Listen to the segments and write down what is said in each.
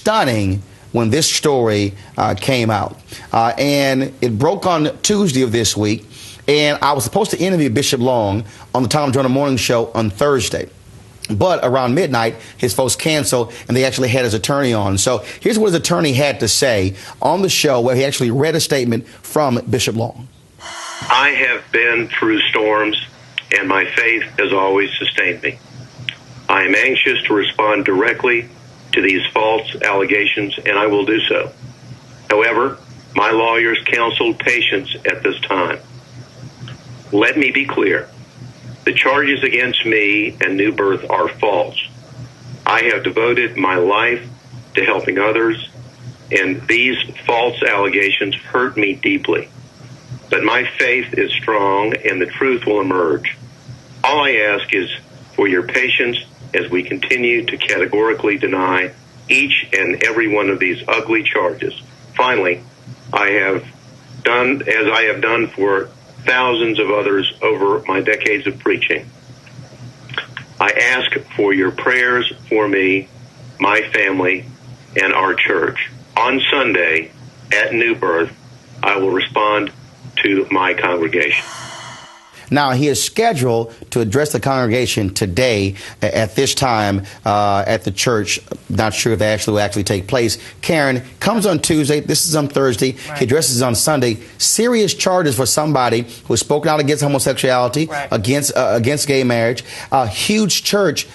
stunning when this story came out. And it broke on Tuesday of this week. And I was supposed to interview Bishop Long on the Joyner Morning Show on Thursday. But around midnight, his folks canceled, and they actually had his attorney on. So here's what his attorney had to say on the show, where he actually read a statement from Bishop Long. I have been through storms, and my faith has always sustained me. I am anxious to respond directly to these false allegations, and I will do so. However, my lawyers counseled patience at this time. Let me be clear. The charges against me and New Birth are false. I have devoted my life to helping others, and these false allegations hurt me deeply. But my faith is strong, and the truth will emerge. All I ask is for your patience as we continue to categorically deny each and every one of these ugly charges. Finally, I have done as I have done for thousands of others over my decades of preaching. I ask for your prayers for me, my family, and our church. On Sunday at New Birth, I will respond to my congregation. Now, he is scheduled to address the congregation today at this time at the church. Not sure if that will actually take place. Karen, comes on Tuesday. This is on Thursday. Right. He addresses on Sunday. Serious charges for somebody who has spoken out against homosexuality, right, against gay marriage. A huge church.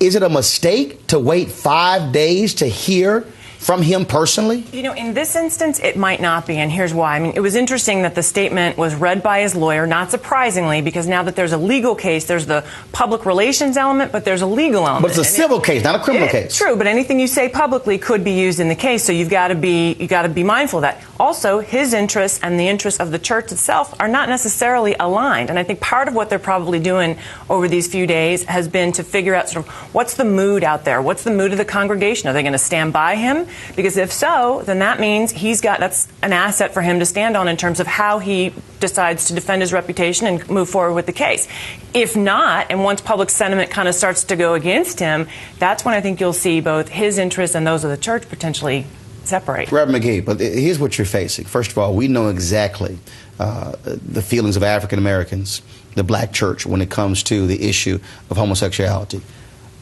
Is it a mistake to wait 5 days to hear from him personally? You know, in this instance, it might not be, and here's why. I mean, it was interesting that the statement was read by his lawyer, not surprisingly, because now that there's a legal case, there's the public relations element, but there's a legal element. But it's a civil case, not a criminal case. True, but anything you say publicly could be used in the case, so you got to be mindful of that. Also, his interests and the interests of the church itself are not necessarily aligned, and I think part of what they're probably doing over these few days has been to figure out sort of what's the mood out there, what's the mood of the congregation. Are they going to stand by him? Because if so, then that means that's an asset for him to stand on in terms of how he decides to defend his reputation and move forward with the case. If not, and once public sentiment kind of starts to go against him, that's when I think you'll see both his interests and those of the church potentially separate. Reverend Magee, but here's what you're facing. First of all, we know exactly the feelings of African Americans, the black church, when it comes to the issue of homosexuality.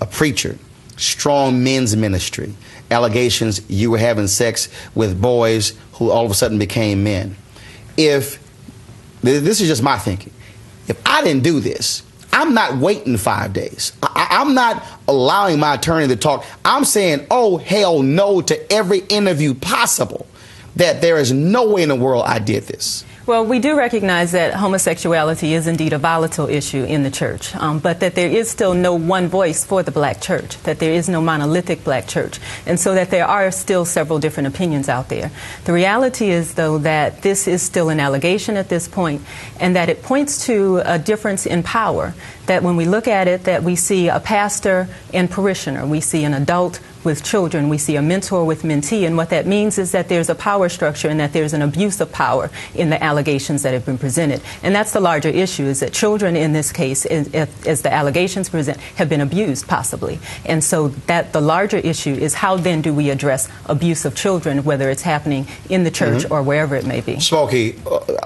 A preacher, strong men's ministry, allegations you were having sex with boys who all of a sudden became men. If this is just my thinking, if I didn't do this, I'm not waiting 5 days. I'm not allowing my attorney to talk. I'm saying, oh, hell no to every interview possible, that there is no way in the world I did this. Well, we do recognize that homosexuality is indeed a volatile issue in the church, but that there is still no one voice for the black church, that there is no monolithic black church, and so that there are still several different opinions out there. The reality is, though, that this is still an allegation at this point, and that it points to a difference in power, that when we look at it, that we see a pastor and parishioner, we see an adult with children, we see a mentor with mentee, and what that means is that there's a power structure and that there's an abuse of power in the allegations that have been presented. And that's the larger issue, is that children in this case, as the allegations present, have been abused possibly. And so that the larger issue is how then do we address abuse of children, whether it's happening in the church or wherever it may be. Smokey,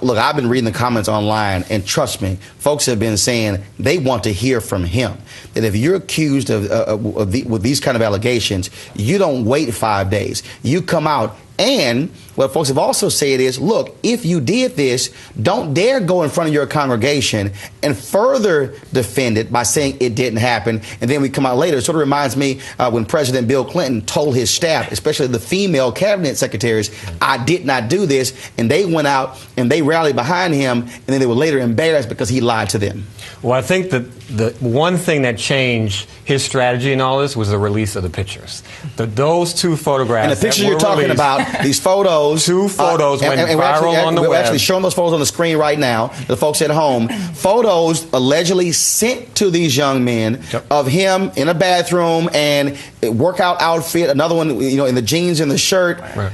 look, I've been reading the comments online, and trust me, folks have been saying they want to hear from him. That if you're accused with these kind of allegations, you don't wait 5 days. You come out. And what folks have also said is, look, if you did this, don't dare go in front of your congregation and further defend it by saying it didn't happen. And then we come out later. It sort of reminds me when President Bill Clinton told his staff, especially the female cabinet secretaries, I did not do this. And they went out and they rallied behind him. And then they were later embarrassed because he lied to them. Well, I think that the one thing that changed his strategy in all this was the release of the pictures. Those two photographs. And the pictures you're talking about, these photos. Two photos went viral on the web. We're actually showing those photos on the screen right now, the folks at home. Photos allegedly sent to these young men of him in a bathroom and a workout outfit, another one, in the jeans and the shirt. Right.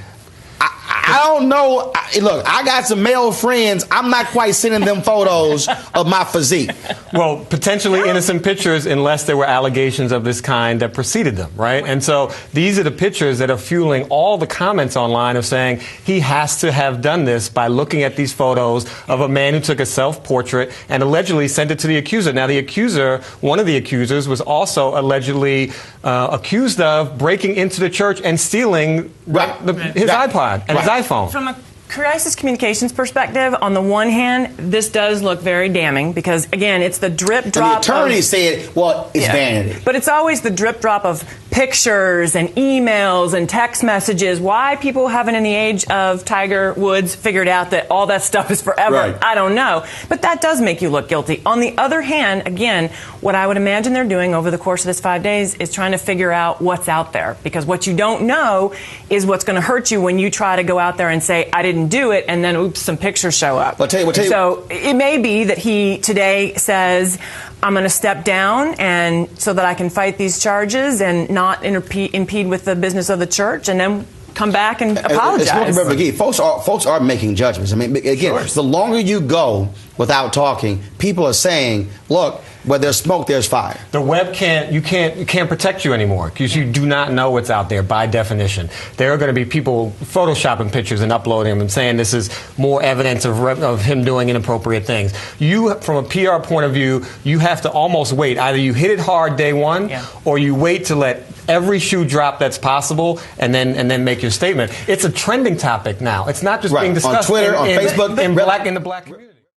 I don't know. Look, I got some male friends. I'm not quite sending them photos of my physique. Well, potentially innocent pictures unless there were allegations of this kind that preceded them, right? And so these are the pictures that are fueling all the comments online of saying he has to have done this by looking at these photos of a man who took a self-portrait and allegedly sent it to the accuser. Now, the accuser, one of the accusers, was also allegedly accused of breaking into the church and stealing his iPod and his iPhone. From a crisis communications perspective, on the one hand, this does look very damning because, again, it's the drip drop. And the attorney said, well, it's vanity. But it's always the drip drop of pictures and emails and text messages. Why people haven't, in the age of Tiger Woods, figured out that all that stuff is forever, Right. I don't know. But that does make you look guilty. On the other hand, again, what I would imagine they're doing over the course of this 5 days is trying to figure out what's out there. Because what you don't know is what's going to hurt you when you try to go out there and say, I didn't do it, and then, oops, some pictures show up. So it may be that he today says, I'm going to step down and so that I can fight these charges and not impede with the business of the church, and then come back and apologize. Magee, folks are making judgments. I mean, again, the longer you go without talking, people are saying, look, where there's smoke, there's fire. The web can't protect you anymore because you do not know what's out there by definition. There are going to be people photoshopping pictures and uploading them and saying this is more evidence of him doing inappropriate things. You, from a PR point of view, you have to almost wait. Either you hit it hard day one, or you wait to let every shoe drop that's possible and then make your statement. It's a trending topic now. It's not just being discussed on Twitter, on Facebook, in the black community.